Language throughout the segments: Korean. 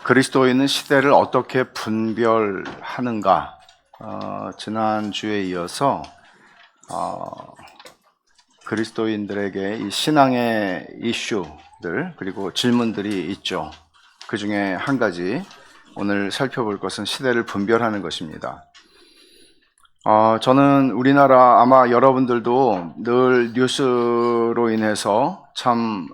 그리스도인은 시대를 어떻게 분별하는가? 지난주에 이어서 그리스도인들에게 이 신앙의 이슈들 그리고 질문들이 있죠. 그 중에 한 가지 오늘 살펴볼 것은 시대를 분별하는 것입니다. 저는 우리나라 아마 여러분들도 늘 뉴스로 인해서 참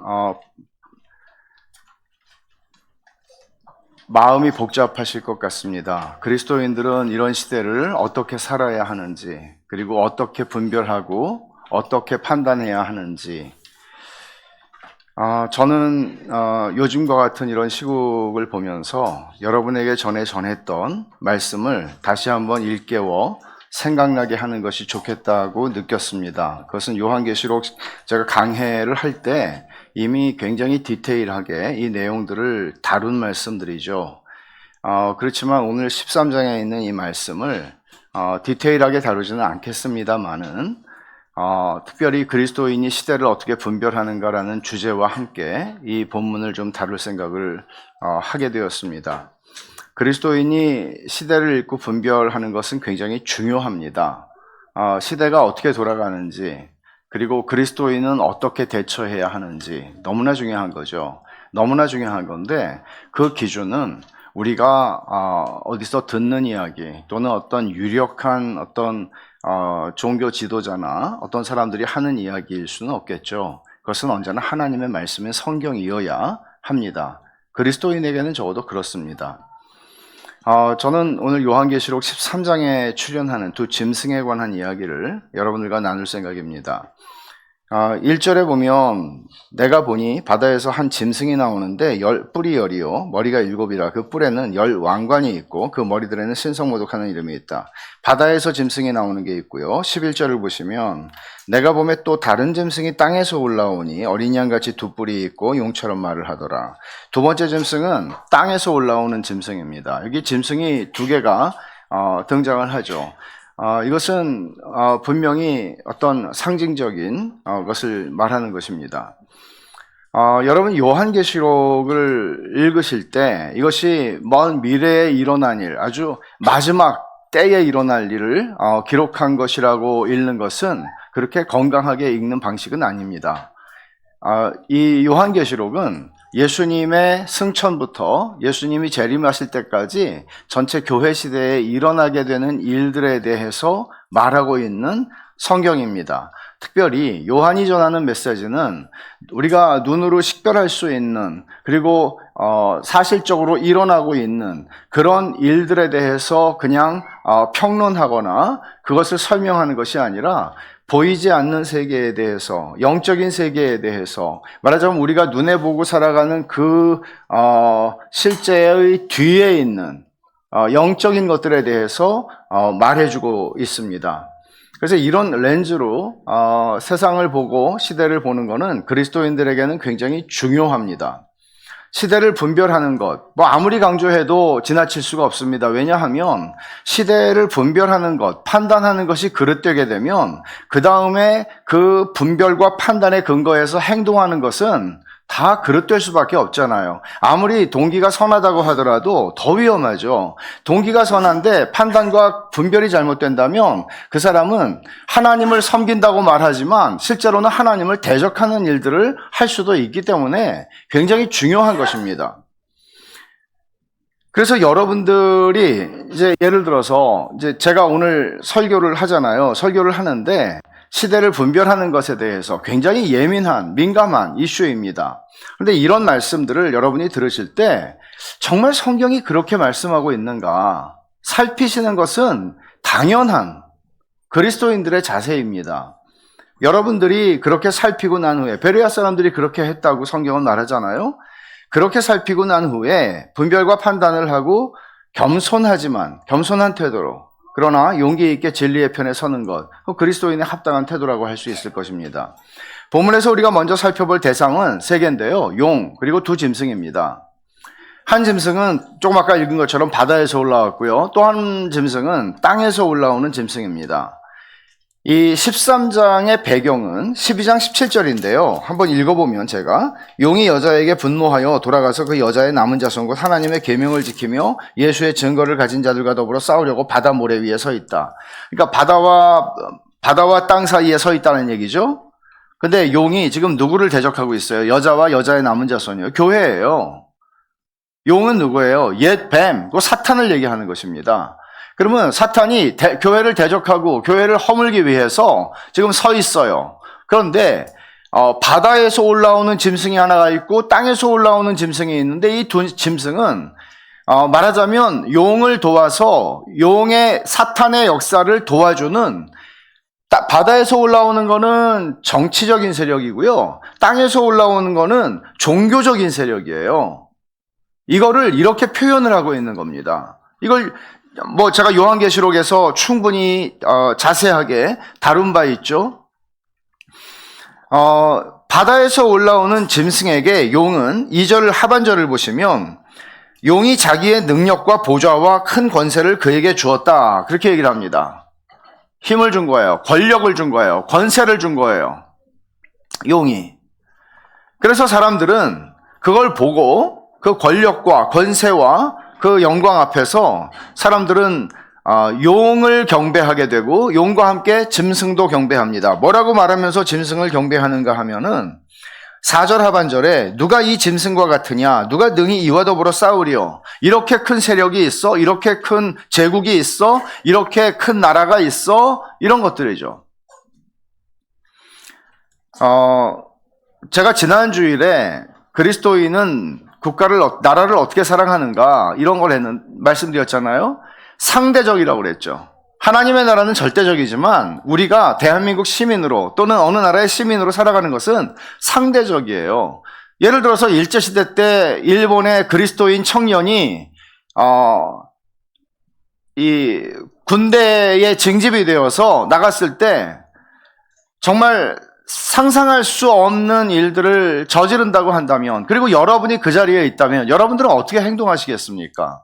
마음이 복잡하실 것 같습니다. 그리스도인들은 이런 시대를 어떻게 살아야 하는지, 그리고 어떻게 분별하고 어떻게 판단해야 하는지. 저는 요즘과 같은 이런 시국을 보면서 여러분에게 전에 전했던 말씀을 다시 한번 일깨워 생각나게 하는 것이 좋겠다고 느꼈습니다. 그것은 요한계시록 제가 강해를 할 때 이미 굉장히 디테일하게 이 내용들을 다룬 말씀들이죠. 그렇지만 오늘 13장에 있는 이 말씀을 디테일하게 다루지는 않겠습니다만은 특별히 그리스도인이 시대를 어떻게 분별하는가라는 주제와 함께 이 본문을 좀 다룰 생각을 하게 되었습니다. 그리스도인이 시대를 읽고 분별하는 것은 굉장히 중요합니다. 시대가 어떻게 돌아가는지, 그리고 그리스도인은 어떻게 대처해야 하는지 너무나 중요한 거죠. 너무나 중요한 건데 그 기준은 우리가 어디서 듣는 이야기 또는 어떤 유력한 어떤 종교 지도자나 어떤 사람들이 하는 이야기일 수는 없겠죠. 그것은 언제나 하나님의 말씀인 성경이어야 합니다. 그리스도인에게는 적어도 그렇습니다. 저는 오늘 요한계시록 13장에 출연하는 두 짐승에 관한 이야기를 여러분들과 나눌 생각입니다. 1절에 보면 내가 보니 바다에서 한 짐승이 나오는데 뿔이 열이요 머리가 7이라 그 뿔에는 10왕관이 있고 그 머리들에는 신성모독하는 이름이 있다. 바다에서 짐승이 나오는 게 있고요. 11절을 보시면 내가 보매 또 다른 짐승이 땅에서 올라오니 어린 양같이 두 뿔이 있고 용처럼 말을 하더라. 두 번째 짐승은 땅에서 올라오는 짐승입니다. 여기 짐승이 두 개가 등장을 하죠. 이것은 분명히 어떤 상징적인 것을 말하는 것입니다. 여러분 요한계시록을 읽으실 때 이것이 먼 미래에 일어난 일, 아주 마지막 때에 일어날 일을 기록한 것이라고 읽는 것은 그렇게 건강하게 읽는 방식은 아닙니다. 이 요한계시록은 예수님의 승천부터 예수님이 재림하실 때까지 전체 교회 시대에 일어나게 되는 일들에 대해서 말하고 있는 성경입니다. 특별히 요한이 전하는 메시지는 우리가 눈으로 식별할 수 있는 그리고 사실적으로 일어나고 있는 그런 일들에 대해서 그냥 평론하거나 그것을 설명하는 것이 아니라 보이지 않는 세계에 대해서, 영적인 세계에 대해서, 말하자면 우리가 눈에 보고 살아가는 그 실제의 뒤에 있는 영적인 것들에 대해서 말해주고 있습니다. 그래서 이런 렌즈로 세상을 보고 시대를 보는 것은 그리스도인들에게는 굉장히 중요합니다. 시대를 분별하는 것, 아무리 강조해도 지나칠 수가 없습니다. 왜냐하면 시대를 분별하는 것, 판단하는 것이 그릇되게 되면 그 다음에 그 분별과 판단의 근거에서 행동하는 것은 다 그릇될 수밖에 없잖아요. 아무리 동기가 선하다고 하더라도 더 위험하죠. 동기가 선한데 판단과 분별이 잘못된다면 그 사람은 하나님을 섬긴다고 말하지만 실제로는 하나님을 대적하는 일들을 할 수도 있기 때문에 굉장히 중요한 것입니다. 그래서 여러분들이 이제 예를 들어서 이제 제가 오늘 설교를 하잖아요. 설교를 하는데 시대를 분별하는 것에 대해서 굉장히 예민한, 민감한 이슈입니다. 그런데 이런 말씀들을 여러분이 들으실 때 정말 성경이 그렇게 말씀하고 있는가 살피시는 것은 당연한 그리스도인들의 자세입니다. 여러분들이 그렇게 살피고 난 후에 베레아 사람들이 그렇게 했다고 성경은 말하잖아요. 그렇게 살피고 난 후에 분별과 판단을 하고 겸손한 태도로 그러나 용기 있게 진리의 편에 서는 것, 그리스도인의 합당한 태도라고 할 수 있을 것입니다. 본문에서 우리가 먼저 살펴볼 대상은 세 개인데요. 용, 그리고 두 짐승입니다. 한 짐승은 조금 아까 읽은 것처럼 바다에서 올라왔고요. 또 한 짐승은 땅에서 올라오는 짐승입니다. 이 13장의 배경은 12장 17절인데요. 한번 읽어보면 제가 용이 여자에게 분노하여 돌아가서 그 여자의 남은 자손 곧 하나님의 계명을 지키며 예수의 증거를 가진 자들과 더불어 싸우려고 바다 모래 위에 서 있다. 그러니까 바다와 땅 사이에 서 있다는 얘기죠. 근데 용이 지금 누구를 대적하고 있어요? 여자와 여자의 남은 자손이요. 교회예요. 용은 누구예요? 옛 뱀, 그 사탄을 얘기하는 것입니다. 그러면 사탄이 교회를 대적하고 교회를 허물기 위해서 지금 서 있어요. 그런데 바다에서 올라오는 짐승이 하나가 있고 땅에서 올라오는 짐승이 있는데 이 두 짐승은 말하자면 용을 도와서 용의 사탄의 역사를 도와주는, 바다에서 올라오는 거는 정치적인 세력이고요. 땅에서 올라오는 거는 종교적인 세력이에요. 이거를 이렇게 표현을 하고 있는 겁니다. 이걸 제가 요한계시록에서 충분히 자세하게 다룬 바 있죠. 바다에서 올라오는 짐승에게 용은 2절 하반절을 보시면 용이 자기의 능력과 보좌와 큰 권세를 그에게 주었다, 그렇게 얘기를 합니다. 힘을 준 거예요. 권력을 준 거예요. 권세를 준 거예요. 용이. 그래서 사람들은 그걸 보고 그 권력과 권세와 그 영광 앞에서 사람들은 용을 경배하게 되고 용과 함께 짐승도 경배합니다. 뭐라고 말하면서 짐승을 경배하는가 하면은 4절 하반절에 누가 이 짐승과 같으냐, 누가 능히 이와 더불어 싸우리요, 이렇게 큰 세력이 있어, 이렇게 큰 제국이 있어, 이렇게 큰 나라가 있어, 이런 것들이죠. 제가 지난 주일에 그리스도인은 나라를 어떻게 사랑하는가 이런 걸 말씀드렸잖아요. 상대적이라고 그랬죠. 하나님의 나라는 절대적이지만 우리가 대한민국 시민으로 또는 어느 나라의 시민으로 살아가는 것은 상대적이에요. 예를 들어서 일제시대 때 일본의 그리스도인 청년이 이 군대에 징집이 되어서 나갔을 때 정말 상상할 수 없는 일들을 저지른다고 한다면, 그리고 여러분이 그 자리에 있다면 여러분들은 어떻게 행동하시겠습니까?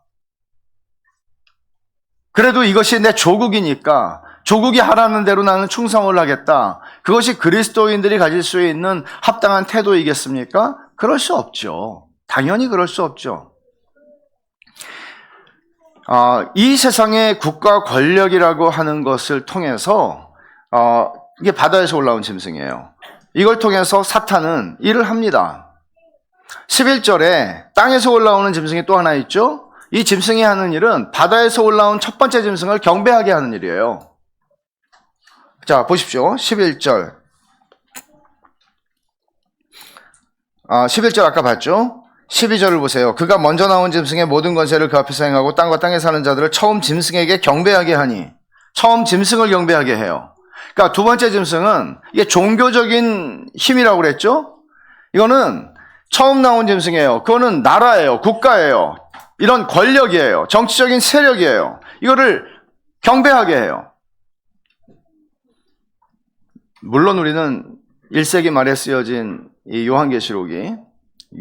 그래도 이것이 내 조국이니까 조국이 하라는 대로 나는 충성을 하겠다, 그것이 그리스도인들이 가질 수 있는 합당한 태도이겠습니까? 그럴 수 없죠. 당연히 그럴 수 없죠. 이 세상의 국가 권력이라고 하는 것을 통해서 이게 바다에서 올라온 짐승이에요. 이걸 통해서 사탄은 일을 합니다. 11절에 땅에서 올라오는 짐승이 또 하나 있죠. 이 짐승이 하는 일은 바다에서 올라온 첫 번째 짐승을 경배하게 하는 일이에요. 자, 보십시오. 11절. 11절 아까 봤죠? 12절을 보세요. 그가 먼저 나온 짐승의 모든 권세를 그 앞에서 행하고 땅과 땅에 사는 자들을 처음 짐승에게 경배하게 하니, 처음 짐승을 경배하게 해요. 그러니까 두 번째 짐승은 이게 종교적인 힘이라고 그랬죠? 이거는 처음 나온 짐승이에요. 그거는 나라예요. 국가예요. 이런 권력이에요. 정치적인 세력이에요. 이거를 경배하게 해요. 물론 우리는 1세기 말에 쓰여진 이 요한계시록이,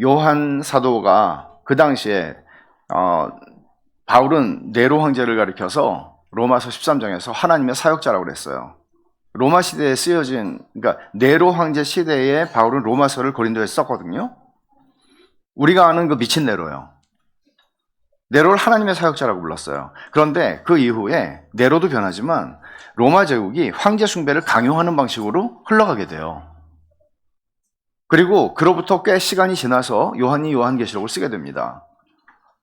요한 사도가 그 당시에 바울은 네로 황제를 가리켜서 로마서 13장에서 하나님의 사역자라고 그랬어요. 로마 시대에 쓰여진, 그러니까 네로 황제 시대에 바울은 로마서를 고린도에 썼거든요. 우리가 아는 그 미친 네로요. 네로를 하나님의 사역자라고 불렀어요. 그런데 그 이후에 네로도 변하지만 로마 제국이 황제 숭배를 강요하는 방식으로 흘러가게 돼요. 그리고 그로부터 꽤 시간이 지나서 요한이 요한계시록을 쓰게 됩니다.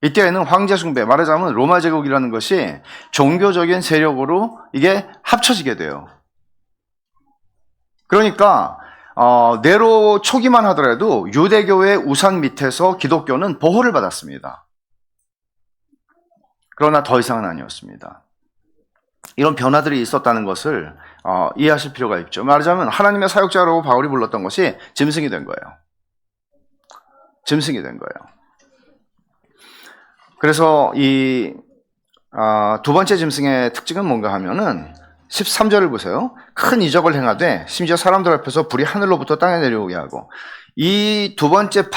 이때에는 황제 숭배, 말하자면 로마 제국이라는 것이 종교적인 세력으로 이게 합쳐지게 돼요. 그러니까 네로 초기만 하더라도 유대교의 우산 밑에서 기독교는 보호를 받았습니다. 그러나 더 이상은 아니었습니다. 이런 변화들이 있었다는 것을 이해하실 필요가 있죠. 말하자면 하나님의 사역자라고 바울이 불렀던 것이 짐승이 된 거예요. 짐승이 된 거예요. 그래서 이 두 번째 짐승의 특징은 뭔가 하면은 13절을 보세요. 큰 이적을 행하되 심지어 사람들 앞에서 불이 하늘로부터 땅에 내려오게 하고, 이 두 번째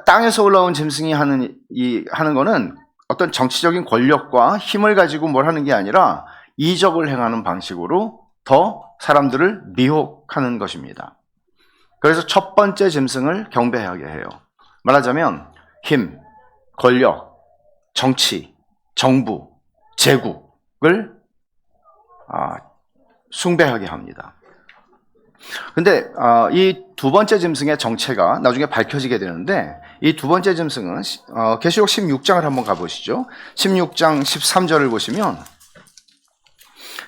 땅에서 올라온 짐승이 하는 거는 어떤 정치적인 권력과 힘을 가지고 뭘 하는 게 아니라 이적을 행하는 방식으로 더 사람들을 미혹하는 것입니다. 그래서 첫 번째 짐승을 경배하게 해요. 말하자면 힘, 권력, 정치, 정부, 제국을 숭배하게 합니다. 근데 이 두 번째 짐승의 정체가 나중에 밝혀지게 되는데, 이 두 번째 짐승은 계시록 16장을 한번 가보시죠. 16장 13절을 보시면,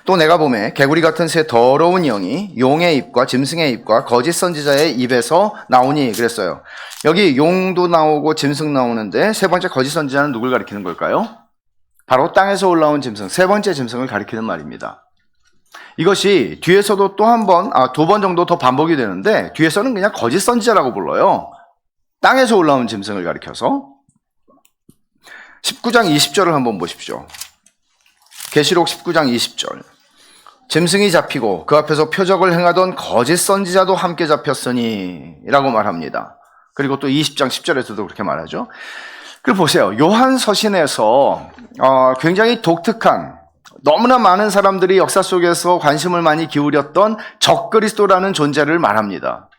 또 내가 보매 개구리 같은 새 더러운 영이 용의 입과 짐승의 입과 거짓 선지자의 입에서 나오니 그랬어요. 여기 용도 나오고 짐승 나오는데, 세 번째 거짓 선지자는 누굴 가리키는 걸까요? 바로 땅에서 올라온 짐승, 세 번째 짐승을 가리키는 말입니다. 이것이 뒤에서도 또 한 번, 두 번 정도 더 반복이 되는데, 뒤에서는 그냥 거짓 선지자라고 불러요. 땅에서 올라온 짐승을 가리켜서. 19장 20절을 한번 보십시오. 계시록 19장 20절. 짐승이 잡히고 그 앞에서 표적을 행하던 거짓 선지자도 함께 잡혔으니 라고 말합니다. 그리고 또 20장 10절에서도 그렇게 말하죠. 그리고 보세요. 요한 서신에서 굉장히 독특한, 너무나 많은 사람들이 역사 속에서 관심을 많이 기울였던 적그리스도라는 존재를 말합니다.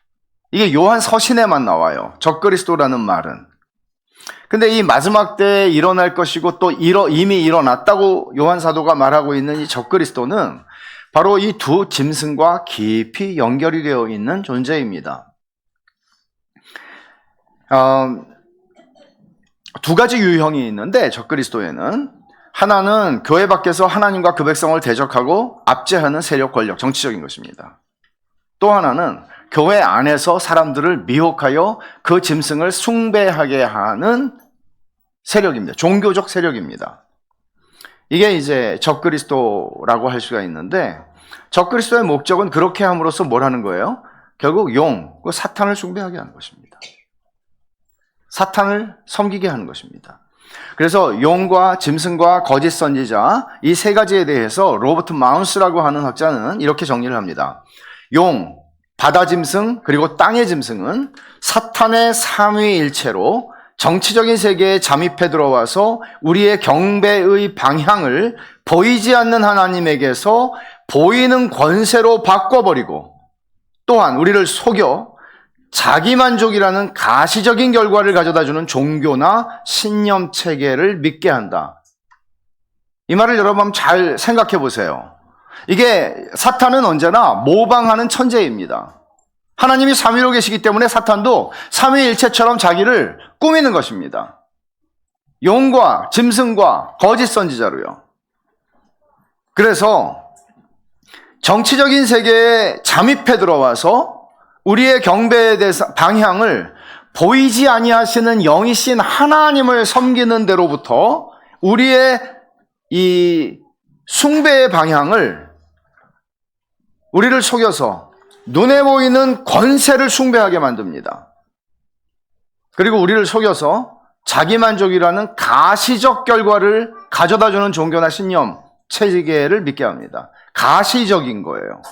이게 요한 서신에만 나와요. 적그리스도라는 말은. 근데 이 마지막 때에 일어날 것이고 또 이미 일어났다고 요한 사도가 말하고 있는 이 적그리스도는 바로 이 두 짐승과 깊이 연결이 되어 있는 존재입니다. 두 가지 유형이 있는데, 적그리스도에는 하나는 교회 밖에서 하나님과 그 백성을 대적하고 압제하는 세력, 권력, 정치적인 것입니다. 또 하나는 교회 안에서 사람들을 미혹하여 그 짐승을 숭배하게 하는 세력입니다. 종교적 세력입니다. 이게 이제 적그리스도라고 할 수가 있는데, 적그리스도의 목적은 그렇게 함으로써 뭘 하는 거예요? 결국 사탄을 숭배하게 하는 것입니다. 사탄을 섬기게 하는 것입니다. 그래서 용과 짐승과 거짓 선지자, 이 세 가지에 대해서 로버트 마운스라고 하는 학자는 이렇게 정리를 합니다. 용, 바다 짐승, 그리고 땅의 짐승은 사탄의 삼위일체로 정치적인 세계에 잠입해 들어와서 우리의 경배의 방향을 보이지 않는 하나님에게서 보이는 권세로 바꿔버리고, 또한 우리를 속여 자기만족이라는 가시적인 결과를 가져다주는 종교나 신념 체계를 믿게 한다. 이 말을 여러분 한번 잘 생각해 보세요. 이게 사탄은 언제나 모방하는 천재입니다. 하나님이 삼위로 계시기 때문에 사탄도 삼위일체처럼 자기를 꾸미는 것입니다. 용과 짐승과 거짓 선지자로요. 그래서 정치적인 세계에 잠입해 들어와서 우리의 경배에 대해서 방향을 보이지 아니하시는 영이신 하나님을 섬기는 데로부터 우리의 이 숭배의 방향을, 우리를 속여서 눈에 보이는 권세를 숭배하게 만듭니다. 그리고 우리를 속여서 자기만족이라는 가시적 결과를 가져다주는 종교나 신념, 체계를 믿게 합니다. 가시적인 거예요.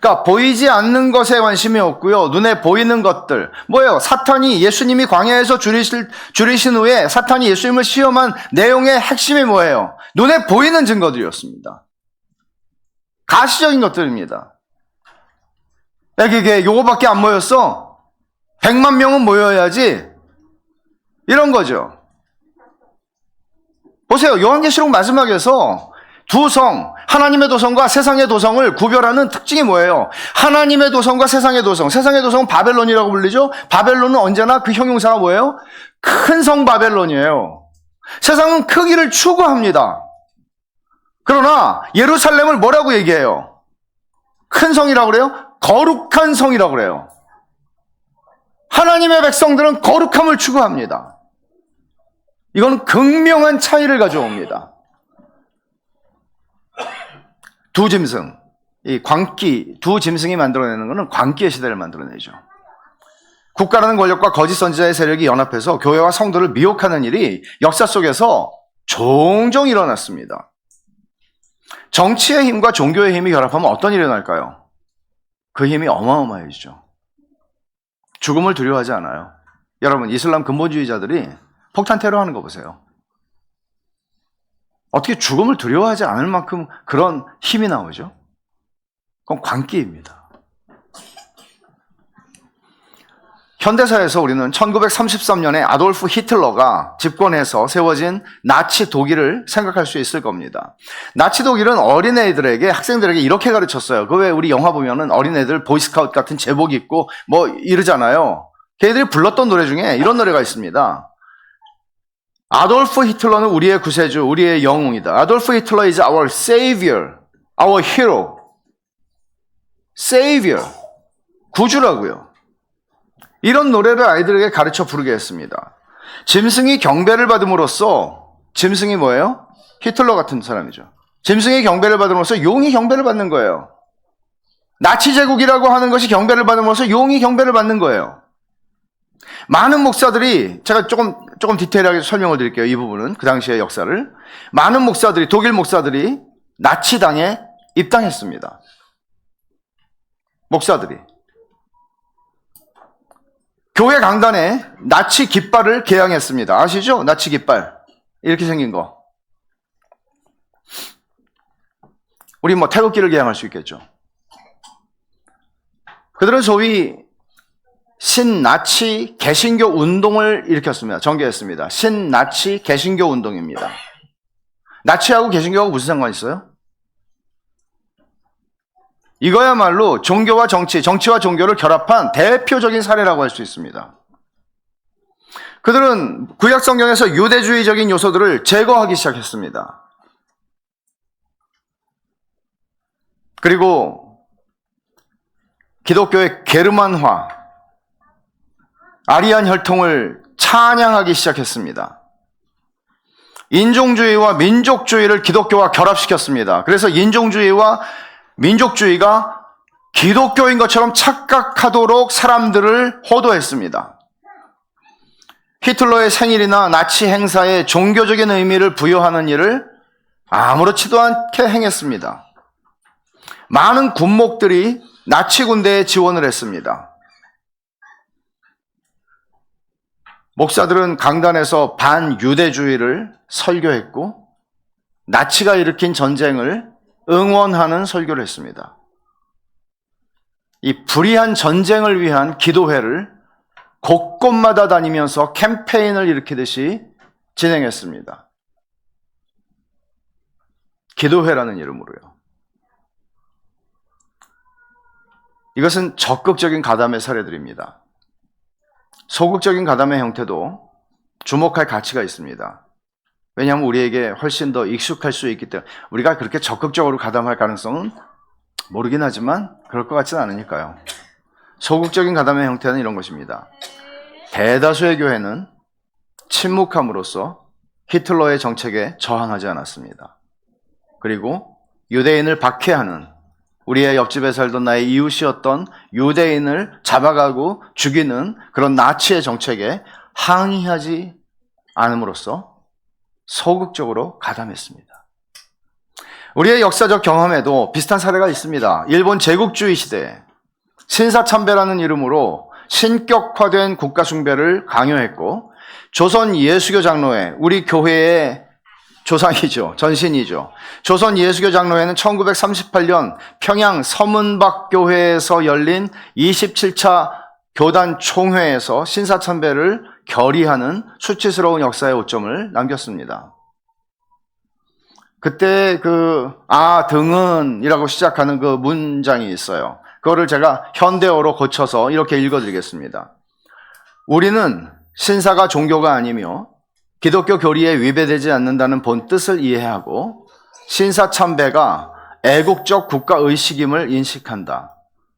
그러니까 보이지 않는 것에 관심이 없고요. 눈에 보이는 것들. 뭐예요? 사탄이 예수님이 광야에서 줄이신 후에 사탄이 예수님을 시험한 내용의 핵심이 뭐예요? 눈에 보이는 증거들이었습니다. 가시적인 것들입니다. 이게 요거밖에 안 모였어? 100만 명은 모여야지. 이런 거죠. 보세요. 요한계시록 마지막에서 두 성, 하나님의 도성과 세상의 도성을 구별하는 특징이 뭐예요? 하나님의 도성과 세상의 도성. 세상의 도성은 바벨론이라고 불리죠? 바벨론은 언제나 그 형용사가 뭐예요? 큰 성 바벨론이에요. 세상은 크기를 추구합니다. 그러나 예루살렘을 뭐라고 얘기해요? 큰 성이라고 그래요? 거룩한 성이라고 그래요. 하나님의 백성들은 거룩함을 추구합니다. 이건 극명한 차이를 가져옵니다. 두 짐승, 이 광기, 두 짐승이 만들어내는 것은 광기의 시대를 만들어내죠. 국가라는 권력과 거짓 선지자의 세력이 연합해서 교회와 성도를 미혹하는 일이 역사 속에서 종종 일어났습니다. 정치의 힘과 종교의 힘이 결합하면 어떤 일이 일어날까요? 그 힘이 어마어마해지죠. 죽음을 두려워하지 않아요. 여러분, 이슬람 근본주의자들이 폭탄 테러하는 거 보세요. 어떻게 죽음을 두려워하지 않을 만큼 그런 힘이 나오죠? 그건 광기입니다. 현대사에서 우리는 1933년에 아돌프 히틀러가 집권해서 세워진 나치 독일을 생각할 수 있을 겁니다. 나치 독일은 어린애들에게, 학생들에게 이렇게 가르쳤어요. 그 왜 우리 영화 보면은 어린애들 보이스카우트 같은 제복 입고 뭐 이러잖아요. 걔들이 불렀던 노래 중에 이런 노래가 있습니다. 아돌프 히틀러는 우리의 구세주, 우리의 영웅이다. 아돌프 히틀러 is our savior, our hero. savior. 구주라고요. 이런 노래를 아이들에게 가르쳐 부르게 했습니다. 짐승이 경배를 받음으로써, 짐승이 뭐예요? 히틀러 같은 사람이죠. 짐승이 경배를 받음으로써 용이 경배를 받는 거예요. 나치 제국이라고 하는 것이 경배를 받음으로써 용이 경배를 받는 거예요. 많은 목사들이, 제가 조금 디테일하게 설명을 드릴게요. 이 부분은, 그 당시의 역사를. 많은 목사들이, 독일 목사들이 나치당에 입당했습니다. 목사들이. 교회 강단에 나치 깃발을 개양했습니다. 아시죠? 나치 깃발. 이렇게 생긴 거. 우리 뭐 태극기를 개양할 수 있겠죠. 그들은 소위 신나치 개신교 운동을 일으켰습니다. 전개했습니다. 신나치 개신교 운동입니다. 나치하고 개신교하고 무슨 상관이 있어요? 이거야말로 종교와 정치, 정치와 종교를 결합한 대표적인 사례라고 할 수 있습니다. 그들은 구약 성경에서 유대주의적인 요소들을 제거하기 시작했습니다. 그리고 기독교의 게르만화, 아리안 혈통을 찬양하기 시작했습니다. 인종주의와 민족주의를 기독교와 결합시켰습니다. 그래서 인종주의와 민족주의가 기독교인 것처럼 착각하도록 사람들을 호도했습니다. 히틀러의 생일이나 나치 행사에 종교적인 의미를 부여하는 일을 아무렇지도 않게 행했습니다. 많은 군목들이 나치 군대에 지원을 했습니다. 목사들은 강단에서 반유대주의를 설교했고 나치가 일으킨 전쟁을 응원하는 설교를 했습니다. 이 불의한 전쟁을 위한 기도회를 곳곳마다 다니면서 캠페인을 일으키듯이 진행했습니다. 기도회라는 이름으로요. 이것은 적극적인 가담의 사례들입니다. 소극적인 가담의 형태도 주목할 가치가 있습니다. 왜냐하면 우리에게 훨씬 더 익숙할 수 있기 때문에 우리가 그렇게 적극적으로 가담할 가능성은 모르긴 하지만 그럴 것 같지는 않으니까요. 소극적인 가담의 형태는 이런 것입니다. 대다수의 교회는 침묵함으로써 히틀러의 정책에 저항하지 않았습니다. 그리고 유대인을 박해하는, 우리의 옆집에 살던 나의 이웃이었던 유대인을 잡아가고 죽이는 그런 나치의 정책에 항의하지 않음으로써 소극적으로 가담했습니다. 우리의 역사적 경험에도 비슷한 사례가 있습니다. 일본 제국주의 시대에 신사참배라는 이름으로 신격화된 국가숭배를 강요했고, 조선 예수교 장로회, 우리 교회의 조상이죠. 전신이죠. 조선 예수교 장로회는 1938년 평양 서문박교회에서 열린 27차 교단 총회에서 신사참배를 결의하는 수치스러운 역사의 오점을 남겼습니다. 그때 등은이라고 시작하는 그 문장이 있어요. 그거를 제가 현대어로 고쳐서 이렇게 읽어드리겠습니다. 우리는 신사가 종교가 아니며 기독교 교리에 위배되지 않는다는 본 뜻을 이해하고 신사참배가 애국적 국가의식임을 인식한다.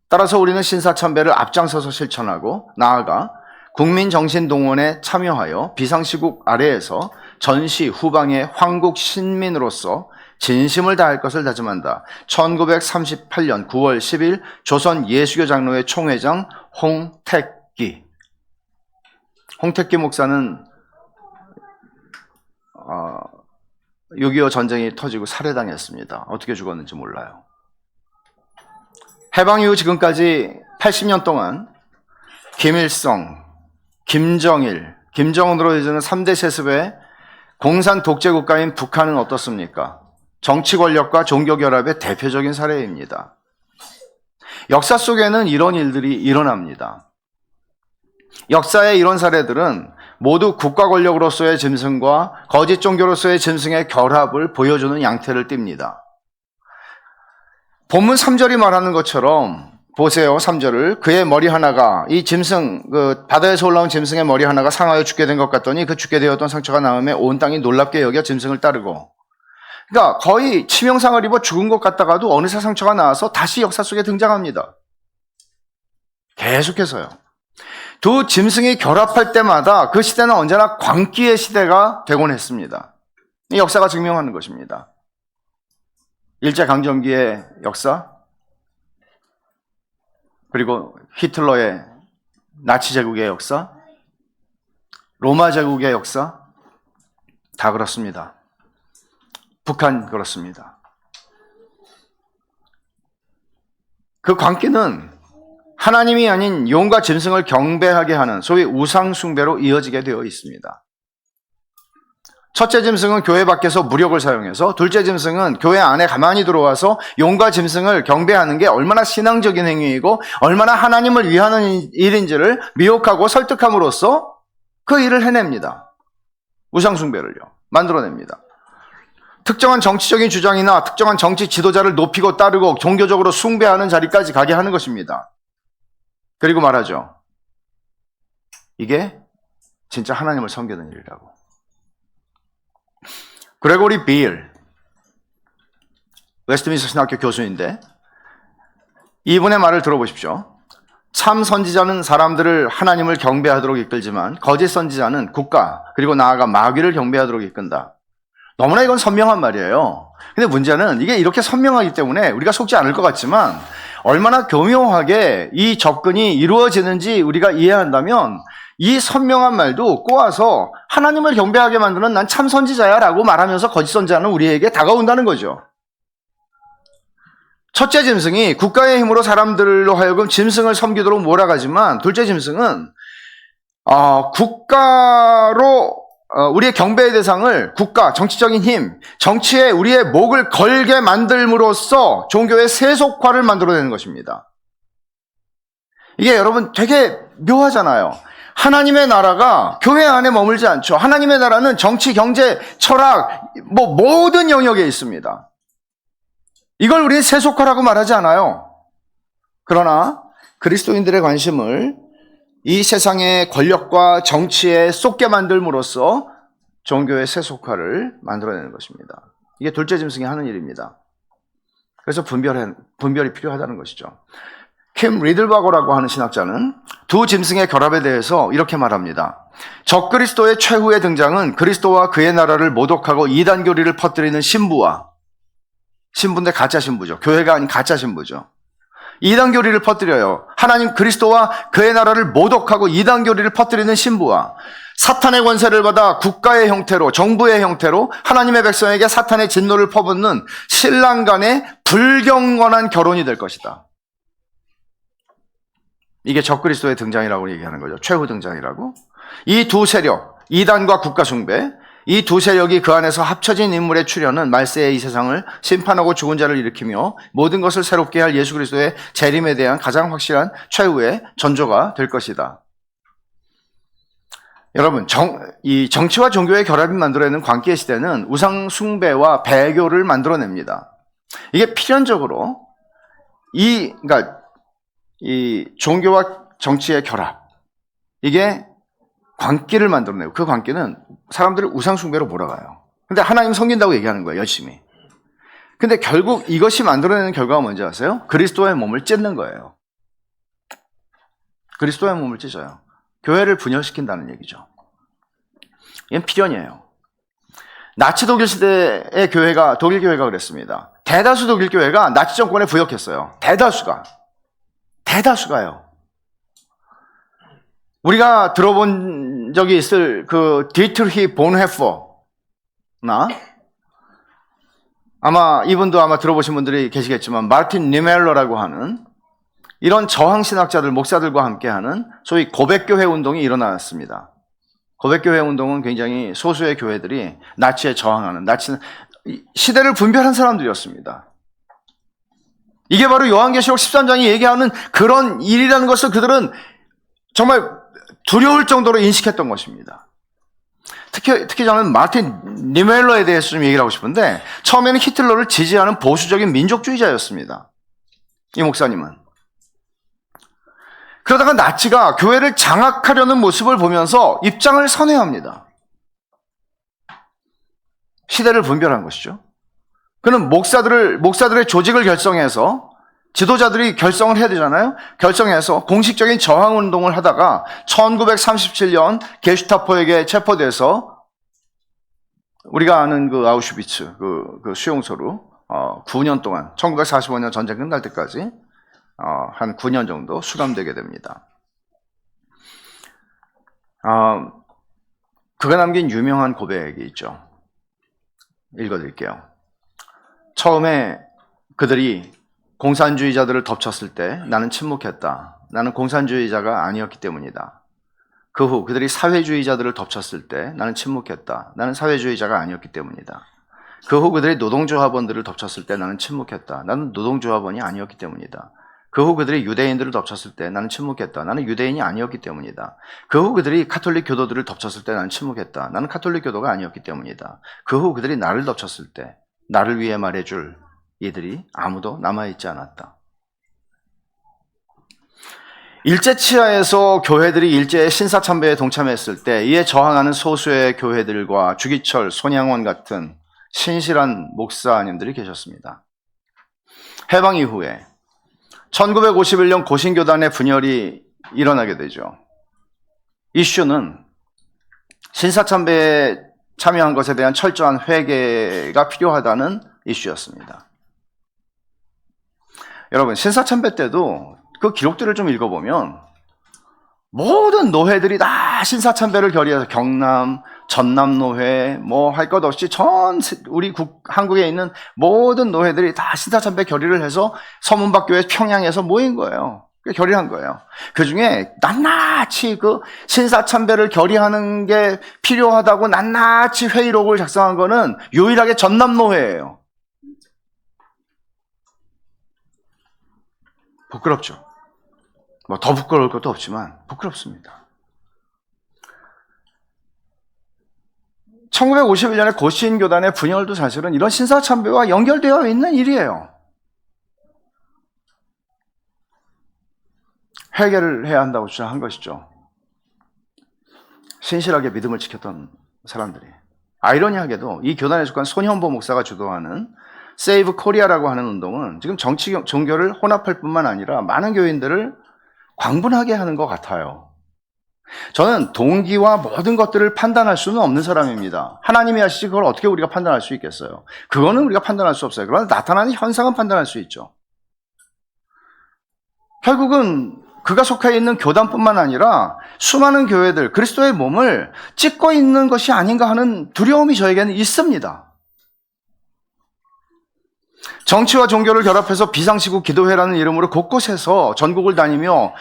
따라서 우리는 신사참배를 앞장서서 실천하고 나아가 국민정신동원에 참여하여 비상시국 아래에서 전시 후방의 황국 신민으로서 진심을 다할 것을 다짐한다. 1938년 9월 10일 조선 예수교 장로회 총회장 홍택기. 홍택기 목사는 6.25 전쟁이 터지고 살해당했습니다. 어떻게 죽었는지 몰라요. 해방 이후 지금까지 80년 동안 김일성, 김정일, 김정은으로 이어지는 3대 세습의 공산 독재 국가인 북한은 어떻습니까? 정치 권력과 종교 결합의 대표적인 사례입니다. 역사 속에는 이런 일들이 일어납니다. 역사의 이런 사례들은 모두 국가 권력으로서의 짐승과 거짓 종교로서의 짐승의 결합을 보여주는 양태를 띱니다. 본문 3절이 말하는 것처럼 보세요. 3절을 그의 머리 하나가 이 짐승 바다에서 올라온 짐승의 머리 하나가 상하여 죽게 된 것 같더니 그 죽게 되었던 상처가 나음에 온 땅이 놀랍게 여겨 짐승을 따르고, 그러니까 거의 치명상을 입어 죽은 것 같다가도 어느새 상처가 나와서 다시 역사 속에 등장합니다. 계속해서요. 두 짐승이 결합할 때마다 그 시대는 언제나 광기의 시대가 되곤 했습니다. 이 역사가 증명하는 것입니다. 일제강점기의 역사, 그리고 히틀러의 나치 제국의 역사, 로마 제국의 역사, 다 그렇습니다. 북한 그렇습니다. 그 광기는 하나님이 아닌 용과 짐승을 경배하게 하는 소위 우상 숭배로 이어지게 되어 있습니다. 첫째 짐승은 교회 밖에서 무력을 사용해서, 둘째 짐승은 교회 안에 가만히 들어와서 용과 짐승을 경배하는 게 얼마나 신앙적인 행위이고 얼마나 하나님을 위하는 일인지를 미혹하고 설득함으로써 그 일을 해냅니다. 우상 숭배를요, 만들어냅니다. 특정한 정치적인 주장이나 특정한 정치 지도자를 높이고 따르고 종교적으로 숭배하는 자리까지 가게 하는 것입니다. 그리고 말하죠. 이게 진짜 하나님을 섬기는 일이라고. 그레고리 빌, 웨스트민스터 신학교 교수인데, 이분의 말을 들어보십시오. 참 선지자는 사람들을 하나님을 경배하도록 이끌지만 거짓 선지자는 국가 그리고 나아가 마귀를 경배하도록 이끈다. 너무나 이건 선명한 말이에요. 근데 문제는 이게 이렇게 선명하기 때문에 우리가 속지 않을 것 같지만 얼마나 교묘하게 이 접근이 이루어지는지 우리가 이해한다면 이 선명한 말도 꼬아서 하나님을 경배하게 만드는 난 참 선지자야 라고 말하면서 거짓 선지자는 우리에게 다가온다는 거죠. 첫째 짐승이 국가의 힘으로 사람들로 하여금 짐승을 섬기도록 몰아가지만, 둘째 짐승은 국가로 우리의 경배의 대상을 국가, 정치적인 힘, 정치에 우리의 목을 걸게 만들므로써 종교의 세속화를 만들어내는 것입니다. 이게 여러분 되게 묘하잖아요. 하나님의 나라가 교회 안에 머물지 않죠. 하나님의 나라는 정치, 경제, 철학, 모든 영역에 있습니다. 이걸 우리는 세속화라고 말하지 않아요. 그러나 그리스도인들의 관심을 이 세상의 권력과 정치에 쏟게 만들므로써 종교의 세속화를 만들어내는 것입니다. 이게 둘째 짐승이 하는 일입니다. 그래서 분별이 필요하다는 것이죠. 킴 리들바거라고 하는 신학자는 두 짐승의 결합에 대해서 이렇게 말합니다. 적그리스도의 최후의 등장은 그리스도와 그의 나라를 모독하고 이단 교리를 퍼뜨리는 신부인데 가짜 신부죠. 교회가 아닌 가짜 신부죠. 이단 교리를 퍼뜨려요. 하나님 그리스도와 그의 나라를 모독하고 이단 교리를 퍼뜨리는 신부와 사탄의 권세를 받아 국가의 형태로, 정부의 형태로 하나님의 백성에게 사탄의 진노를 퍼붓는 신랑 간의 불경건한 결혼이 될 것이다. 이게 적그리스도의 등장이라고 얘기하는 거죠. 최후 등장이라고. 이 두 세력, 이단과 국가 숭배, 이 두 세력이 그 안에서 합쳐진 인물의 출현은 말세의 이 세상을 심판하고 죽은 자를 일으키며 모든 것을 새롭게 할 예수 그리스도의 재림에 대한 가장 확실한 최후의 전조가 될 것이다. 여러분, 이 정치와 종교의 결합이 만들어내는 광기의 시대는 우상 숭배와 배교를 만들어냅니다. 이게 필연적으로 그러니까 이 종교와 정치의 결합, 이게 광기를 만들어내고 그 광기는 사람들을 우상숭배로 몰아가요. 근데 하나님 섬긴다고 얘기하는 거예요, 열심히. 근데 결국 이것이 만들어내는 결과가 뭔지 아세요? 그리스도의 몸을 찢는 거예요. 그리스도의 몸을 찢어요. 교회를 분열시킨다는 얘기죠. 이건 필연이에요. 나치 독일 시대의 교회가, 독일 교회가 그랬습니다. 대다수 독일 교회가 나치 정권에 부역했어요. 대다수가요. 우리가 들어본 적이 있을 그 디트리히 본헤퍼나, 아마 이분도 아마 들어보신 분들이 계시겠지만 마르틴 니멜러라고 하는 이런 저항신학자들, 목사들과 함께하는 소위 고백교회 운동이 일어났습니다. 고백교회 운동은 굉장히 소수의 교회들이 나치에 저항하는, 나치는 시대를 분별한 사람들이었습니다. 이게 바로 요한계시록 13장이 얘기하는 그런 일이라는 것을 그들은 정말 두려울 정도로 인식했던 것입니다. 특히 저는 마틴 니멜러에 대해서 좀 얘기를 하고 싶은데, 처음에는 히틀러를 지지하는 보수적인 민족주의자였습니다. 이 목사님은. 그러다가 나치가 교회를 장악하려는 모습을 보면서 입장을 선회합니다. 시대를 분별한 것이죠. 그는 목사들의 조직을 결성해서, 지도자들이 결성을 해야 되잖아요. 결성해서 공식적인 저항 운동을 하다가 1937년 게슈타포에게 체포돼서, 우리가 아는 그 아우슈비츠 그 수용소로 9년 동안, 1945년 전쟁 끝날 때까지 한 9년 정도 수감되게 됩니다. 그가 남긴 유명한 고백이 있죠. 읽어드릴게요. 처음에 그들이 공산주의자들을 덮쳤을 때 나는 침묵했다. 나는 공산주의자가 아니었기 때문이다. 그 후 그들이 사회주의자들을 덮쳤을 때 나는 침묵했다. 나는 사회주의자가 아니었기 때문이다. 그 후 그들이 노동조합원들을 덮쳤을 때 나는 침묵했다. 나는 노동조합원이 아니었기 때문이다. 그 후 그들이 유대인들을 덮쳤을 때 나는 침묵했다. 나는 유대인이 아니었기 때문이다. 그 후 그들이 가톨릭 교도들을 덮쳤을 때 나는 침묵했다. 나는 가톨릭 교도가 아니었기 때문이다. 그 후 그들이 나를 덮쳤을 때 나를 위해 말해줄 이들이 아무도 남아있지 않았다. 일제치하에서 교회들이 일제의 신사참배에 동참했을 때 이에 저항하는 소수의 교회들과 주기철, 손양원 같은 신실한 목사님들이 계셨습니다. 해방 이후에 1951년 고신교단의 분열이 일어나게 되죠. 이슈는 신사참배에 참여한 것에 대한 철저한 회개가 필요하다는 이슈였습니다. 여러분, 신사참배 때도 그 기록들을 좀 읽어보면 모든 노회들이 다 신사참배를 결의해서 경남, 전남노회, 뭐 할 것 없이 우리 한국에 있는 모든 노회들이 다 신사참배 결의를 해서 서문박교회 평양에서 모인 거예요. 결의한 거예요. 그 중에 낱낱이 그 신사참배를 결의하는 게 필요하다고 낱낱이 회의록을 작성한 거는 유일하게 전남노회예요. 부끄럽죠. 뭐 더 부끄러울 것도 없지만 부끄럽습니다. 1951년에 고신교단의 분열도 사실은 이런 신사참배와 연결되어 있는 일이에요. 회개를 해야 한다고 주장한 것이죠. 신실하게 믿음을 지켰던 사람들이. 아이러니하게도 이 교단에 속한 손현보 목사가 주도하는 세이브 코리아라고 하는 운동은 지금 정치, 종교를 혼합할 뿐만 아니라 많은 교인들을 광분하게 하는 것 같아요. 저는 동기와 모든 것들을 판단할 수는 없는 사람입니다. 하나님이 하시지 그걸 어떻게 우리가 판단할 수 있겠어요? 그거는 우리가 판단할 수 없어요. 그러나 나타나는 현상은 판단할 수 있죠. 결국은 그가 속해 있는 교단뿐만 아니라 수많은 교회들, 그리스도의 몸을 찢고 있는 것이 아닌가 하는 두려움이 저에게는 있습니다. 정치와 종교를 결합해서 비상시국 기도회라는 이름으로 곳곳에서 전국을 다니며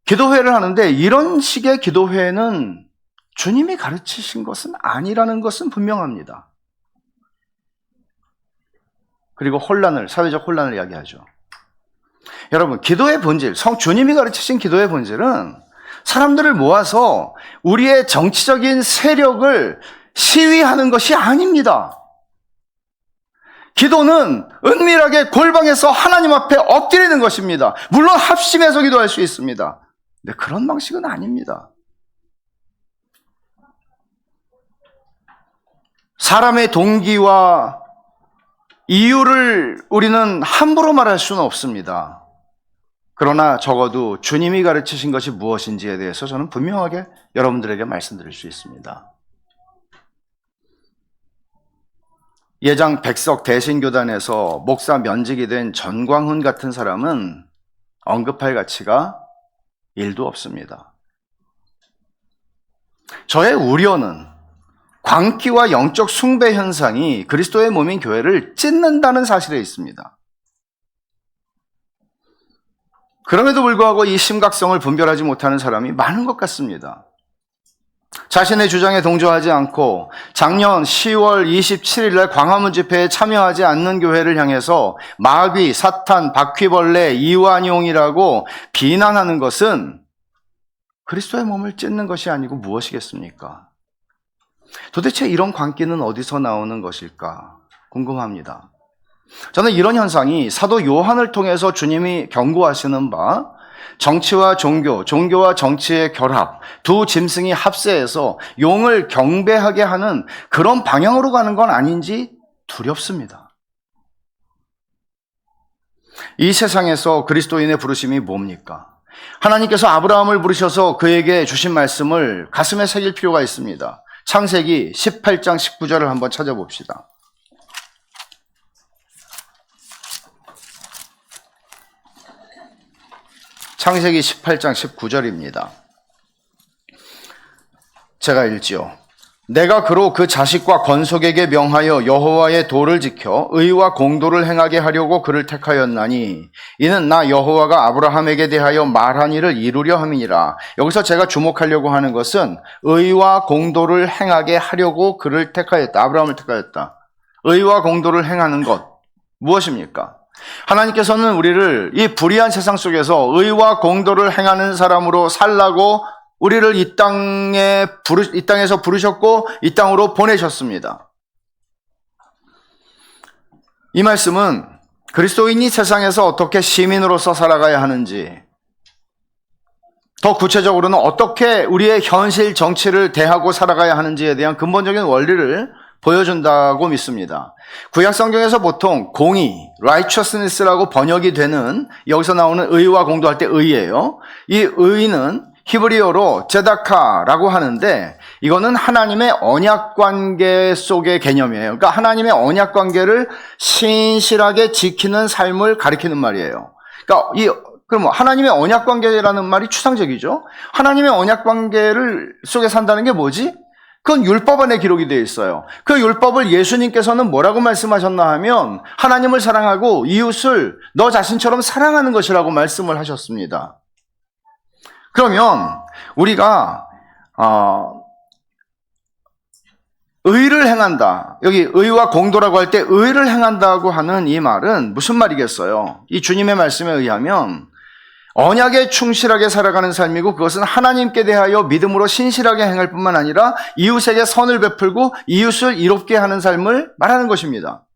기도회를 하는데, 이런 식의 기도회는 주님이 가르치신 것은 아니라는 것은 분명합니다. 그리고 사회적 혼란을 이야기하죠. 여러분, 기도의 본질, 주님이 가르치신 기도의 본질은 사람들을 모아서 우리의 정치적인 세력을 시위하는 것이 아닙니다. 기도는 은밀하게 골방에서 하나님 앞에 엎드리는 것입니다. 물론 합심해서 기도할 수 있습니다. 근데 그런 방식은 아닙니다. 사람의 동기와 이유를 우리는 함부로 말할 수는 없습니다. 그러나 적어도 주님이 가르치신 것이 무엇인지에 대해서 저는 분명하게 여러분들에게 말씀드릴 수 있습니다. 예장 백석 대신교단에서 목사 면직이 된 전광훈 같은 사람은 언급할 가치가 1도 없습니다. 저의 우려는 광기와 영적 숭배 현상이 그리스도의 몸인 교회를 찢는다는 사실에 있습니다. 그럼에도 불구하고 이 심각성을 분별하지 못하는 사람이 많은 것 같습니다. 자신의 주장에 동조하지 않고 작년 10월 27일 날 광화문 집회에 참여하지 않는 교회를 향해서 마귀, 사탄, 바퀴벌레, 이완용이라고 비난하는 것은 그리스도의 몸을 찢는 것이 아니고 무엇이겠습니까? 도대체 이런 광기는 어디서 나오는 것일까 궁금합니다. 저는 이런 현상이 사도 요한을 통해서 주님이 경고하시는 바 정치와 종교, 종교와 정치의 결합, 두 짐승이 합세해서 용을 경배하게 하는 그런 방향으로 가는 건 아닌지 두렵습니다. 이 세상에서 그리스도인의 부르심이 뭡니까? 하나님께서 아브라함을 부르셔서 그에게 주신 말씀을 가슴에 새길 필요가 있습니다. 창세기 18장 19절을 한번 찾아봅시다. 창세기 18장 19절입니다. 제가 읽지요. 내가 그로 그 자식과 건속에게 명하여 여호와의 도를 지켜 의와 공도를 행하게 하려고 그를 택하였나니 이는 나 여호와가 아브라함에게 대하여 말한 일을 이루려 함이니라. 여기서 제가 주목하려고 하는 것은 의와 공도를 행하게 하려고 그를 택하였다. 아브라함을 택하였다. 의와 공도를 행하는 것 무엇입니까? 하나님께서는 우리를 이 불의한 세상 속에서 의와 공도를 행하는 사람으로 살라고 우리를 이 땅에서 부르셨고 이 땅으로 보내셨습니다. 이 말씀은 그리스도인이 세상에서 어떻게 시민으로서 살아가야 하는지, 더 구체적으로는 어떻게 우리의 현실 정치를 대하고 살아가야 하는지에 대한 근본적인 원리를 보여준다고 믿습니다. 구약 성경에서 보통 공의, righteousness라고 번역이 되는, 여기서 나오는 의와 공도할 때 의예요. 이 의는 히브리어로 제다카라고 하는데 이거는 하나님의 언약관계 속의 개념이에요. 그러니까 하나님의 언약관계를 신실하게 지키는 삶을 가리키는 말이에요. 그러니까 그럼 하나님의 언약관계라는 말이 추상적이죠. 하나님의 언약관계를 속에 산다는 게 뭐지? 그건 율법 안에 기록이 되어 있어요. 그 율법을 예수님께서는 뭐라고 말씀하셨나 하면 하나님을 사랑하고 이웃을 너 자신처럼 사랑하는 것이라고 말씀을 하셨습니다. 그러면 우리가 의를 행한다. 여기 의와 공도라고 할 때 의를 행한다고 하는 이 말은 무슨 말이겠어요? 이 주님의 말씀에 의하면 언약에 충실하게 살아가는 삶이고 그것은 하나님께 대하여 믿음으로 신실하게 행할 뿐만 아니라 이웃에게 선을 베풀고 이웃을 이롭게 하는 삶을 말하는 것입니다.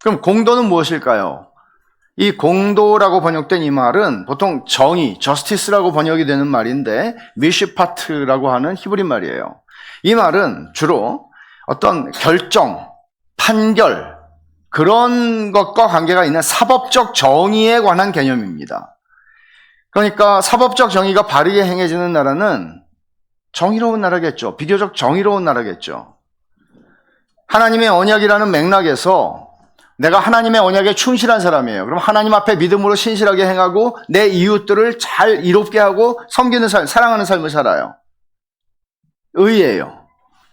그럼 공도는 무엇일까요? 이 공도라고 번역된 이 말은 보통 정의, justice라고 번역이 되는 말인데 미시파트라고 하는 히브리 말이에요. 이 말은 주로 어떤 결정, 판결 그런 것과 관계가 있는 사법적 정의에 관한 개념입니다. 그러니까 사법적 정의가 바르게 행해지는 나라는 정의로운 나라겠죠. 비교적 정의로운 나라겠죠. 하나님의 언약이라는 맥락에서 내가 하나님의 언약에 충실한 사람이에요. 그럼 하나님 앞에 믿음으로 신실하게 행하고 내 이웃들을 잘 이롭게 하고 섬기는 삶, 사랑하는 삶을 살아요. 의예요.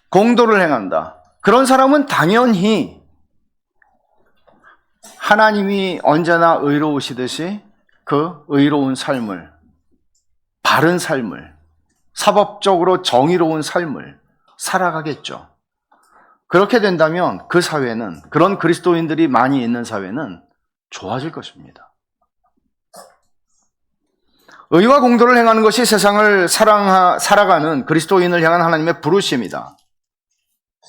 공도를 행한다. 그런 사람은 당연히 하나님이 언제나 의로우시듯이 그 의로운 삶을, 바른 삶을, 사법적으로 정의로운 삶을 살아가겠죠. 그렇게 된다면 그 사회는, 그런 그리스도인들이 많이 있는 사회는 좋아질 것입니다. 의와 공도를 행하는 것이 세상을 살아가는 그리스도인을 향한 하나님의 부르심이다.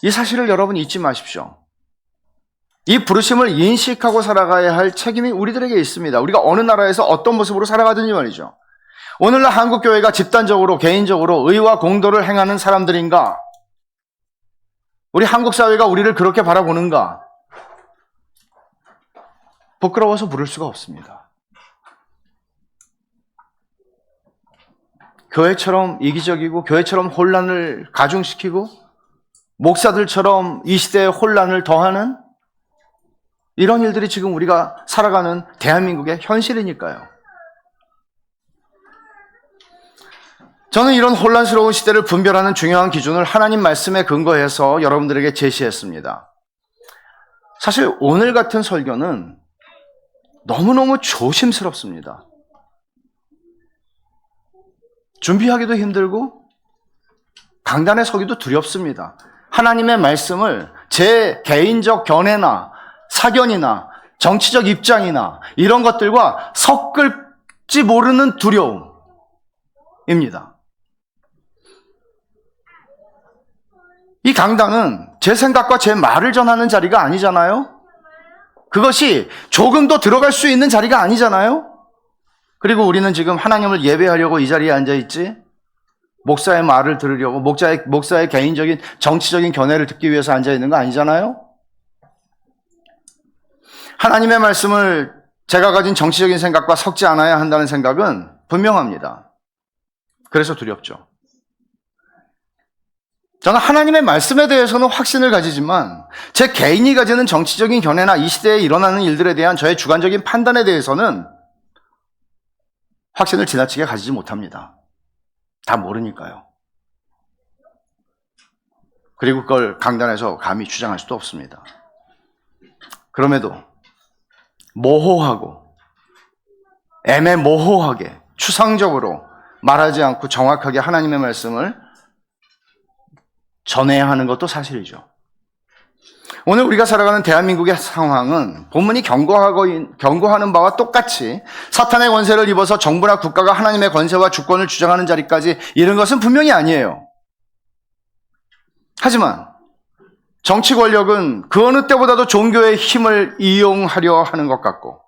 이 사실을 여러분 잊지 마십시오. 이 부르심을 인식하고 살아가야 할 책임이 우리들에게 있습니다. 우리가 어느 나라에서 어떤 모습으로 살아가든지 말이죠. 오늘날 한국교회가 집단적으로, 개인적으로 의와 공도를 행하는 사람들인가? 우리 한국 사회가 우리를 그렇게 바라보는가? 부끄러워서 물을 수가 없습니다. 교회처럼 이기적이고 교회처럼 혼란을 가중시키고 목사들처럼 이 시대의 혼란을 더하는 이런 일들이 지금 우리가 살아가는 대한민국의 현실이니까요. 저는 이런 혼란스러운 시대를 분별하는 중요한 기준을 하나님 말씀에 근거해서 여러분들에게 제시했습니다. 사실 오늘 같은 설교는 너무너무 강단에 서기도 두렵습니다. 하나님의 말씀을 제 개인적 견해나 사견이나 정치적 입장이나 이런 것들과 섞을지 모르는 두려움입니다. 이 강단은 제 생각과 제 말을 전하는 자리가 아니잖아요. 그것이 조금도 들어갈 수 있는 자리가 아니잖아요. 그리고 우리는 지금 하나님을 예배하려고 이 자리에 앉아있지, 목사의 말을 들으려고, 목사의 개인적인 정치적인 견해를 듣기 위해서 앉아있는 거 아니잖아요. 하나님의 말씀을 제가 가진 정치적인 생각과 섞지 않아야 한다는 생각은 분명합니다. 그래서 두렵죠. 저는 하나님의 말씀에 대해서는 확신을 가지지만 제 개인이 가지는 정치적인 견해나 이 시대에 일어나는 일들에 대한 저의 주관적인 판단에 대해서는 확신을 지나치게 가지지 못합니다. 다 모르니까요. 그리고 그걸 강단에서 감히 주장할 수도 없습니다. 그럼에도 모호하고 애매모호하게 추상적으로 말하지 않고 정확하게 하나님의 말씀을 전해야 하는 것도 사실이죠. 오늘 우리가 살아가는 대한민국의 상황은 본문이 경고하는 바와 똑같이 사탄의 권세를 입어서 정부나 국가가 하나님의 권세와 주권을 주장하는 자리까지 이른 것은 분명히 아니에요. 하지만 정치 권력은 그 어느 때보다도 종교의 힘을 이용하려 하는 것 같고,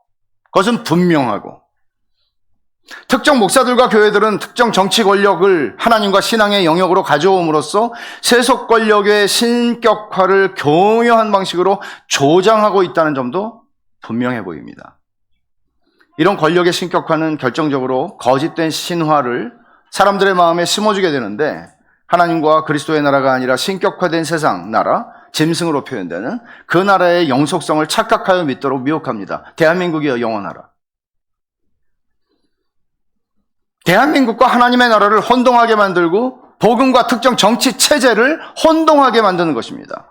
그것은 분명하고, 특정 목사들과 교회들은 특정 정치 권력을 하나님과 신앙의 영역으로 가져옴으로써 세속 권력의 신격화를 교묘한 방식으로 조장하고 있다는 점도 분명해 보입니다. 이런 권력의 신격화는 결정적으로 거짓된 신화를 사람들의 마음에 심어주게 되는데, 하나님과 그리스도의 나라가 아니라 신격화된 세상 나라, 짐승으로 표현되는 그 나라의 영속성을 착각하여 믿도록 미혹합니다. 대한민국이여 영원하라. 대한민국과 하나님의 나라를 혼동하게 만들고 복음과 특정 정치 체제를 혼동하게 만드는 것입니다.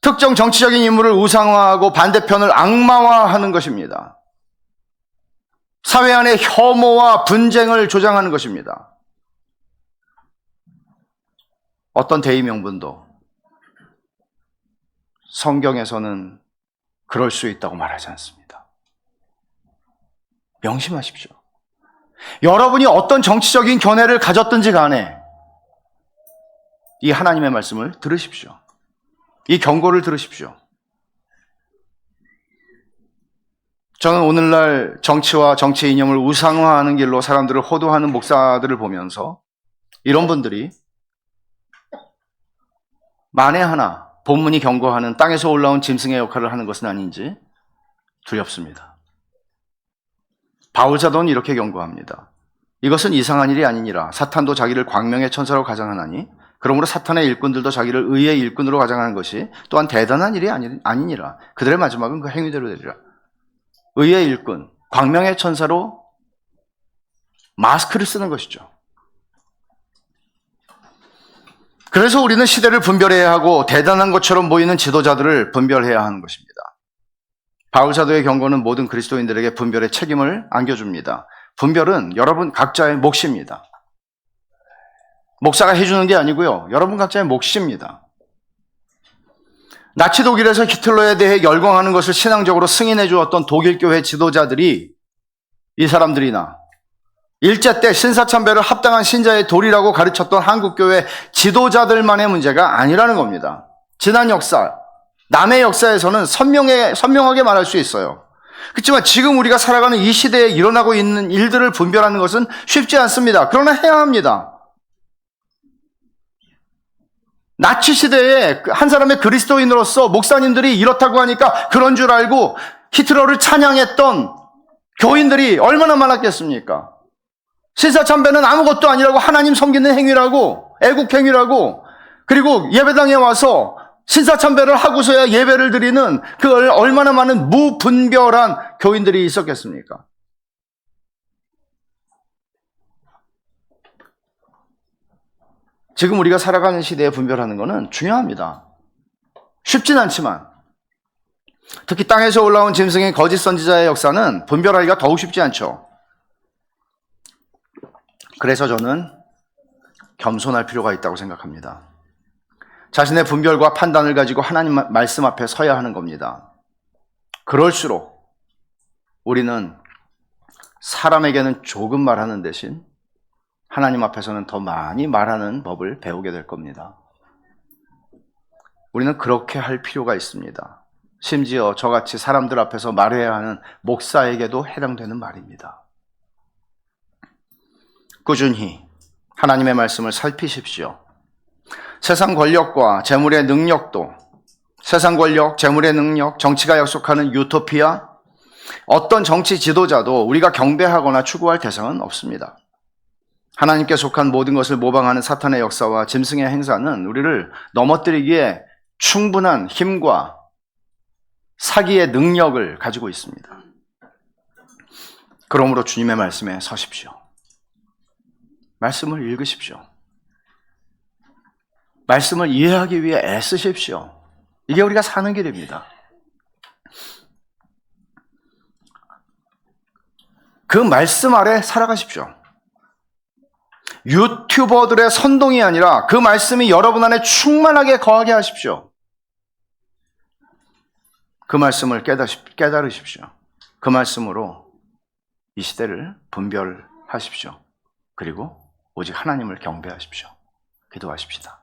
특정 정치적인 인물을 우상화하고 반대편을 악마화하는 것입니다. 사회 안의 혐오와 분쟁을 조장하는 것입니다. 어떤 대의 명분도 성경에서는 그럴 수 있다고 말하지 않습니다. 명심하십시오. 여러분이 어떤 정치적인 견해를 가졌든지 간에 이 하나님의 말씀을 들으십시오. 이 경고를 들으십시오. 저는 오늘날 정치와 정치 이념을 우상화하는 길로 사람들을 호도하는 목사들을 보면서 이런 분들이 만에 하나 본문이 경고하는 땅에서 올라온 짐승의 역할을 하는 것은 아닌지 두렵습니다. 바울 사도는 이렇게 경고합니다. 이것은 이상한 일이 아니니라. 사탄도 자기를 광명의 천사로 가장하나니 그러므로 사탄의 일꾼들도 자기를 의의 일꾼으로 가장하는 것이 또한 대단한 일이 아니니라. 그들의 마지막은 그 행위대로 되리라. 의의 일꾼, 광명의 천사로 마스크를 쓰는 것이죠. 그래서 우리는 시대를 분별해야 하고 대단한 것처럼 보이는 지도자들을 분별해야 하는 것입니다. 바울 사도의 경고는 모든 그리스도인들에게 분별의 책임을 안겨줍니다. 분별은 여러분 각자의 몫입니다. 목사가 해주는 게 아니고요. 여러분 각자의 몫입니다. 나치 독일에서 히틀러에 대해 열광하는 것을 신앙적으로 승인해 주었던 독일교회 지도자들이 이 사람들이나 일제 때 신사참배를 합당한 신자의 도리라고 가르쳤던 한국교회 지도자들만의 문제가 아니라는 겁니다. 지난 역사, 남의 역사에서는 선명하게 말할 수 있어요. 그렇지만 지금 우리가 살아가는 이 시대에 일어나고 있는 일들을 분별하는 것은 쉽지 않습니다. 그러나 해야 합니다. 나치 시대에 한 사람의 그리스도인으로서 목사님들이 이렇다고 하니까 그런 줄 알고 히틀러를 찬양했던 교인들이 얼마나 많았겠습니까? 신사참배는 아무것도 아니라고, 하나님 섬기는 행위라고, 애국 행위라고, 그리고 예배당에 와서 신사참배를 하고서야 예배를 드리는 그 얼마나 많은 무분별한 교인들이 있었겠습니까? 지금 우리가 살아가는 시대에 분별하는 것은 중요합니다. 쉽진 않지만, 특히 땅에서 올라온 짐승의 거짓 선지자의 역사는 분별하기가 더욱 쉽지 않죠. 그래서 저는 겸손할 필요가 있다고 생각합니다. 자신의 분별과 판단을 가지고 하나님 말씀 앞에 서야 하는 겁니다. 그럴수록 우리는 사람에게는 조금 말하는 대신 하나님 앞에서는 더 많이 말하는 법을 배우게 될 겁니다. 우리는 그렇게 할 필요가 있습니다. 심지어 저같이 사람들 앞에서 말해야 하는 목사에게도 해당되는 말입니다. 꾸준히 하나님의 말씀을 살피십시오. 세상 권력과 재물의 능력도, 세상 권력, 재물의 능력, 정치가 약속하는 유토피아, 어떤 정치 지도자도 우리가 경배하거나 추구할 대상은 없습니다. 하나님께 속한 모든 것을 모방하는 사탄의 역사와 짐승의 행사는 우리를 넘어뜨리기에 충분한 힘과 사기의 능력을 가지고 있습니다. 그러므로 주님의 말씀에 서십시오. 말씀을 읽으십시오. 말씀을 이해하기 위해 애쓰십시오. 이게 우리가 사는 길입니다. 그 말씀 아래 살아가십시오. 유튜버들의 선동이 아니라 그 말씀이 여러분 안에 충만하게 거하게 하십시오. 그 말씀을 깨달으십시오. 그 말씀으로 이 시대를 분별하십시오. 그리고 오직 하나님을 경배하십시오. 기도하십시다.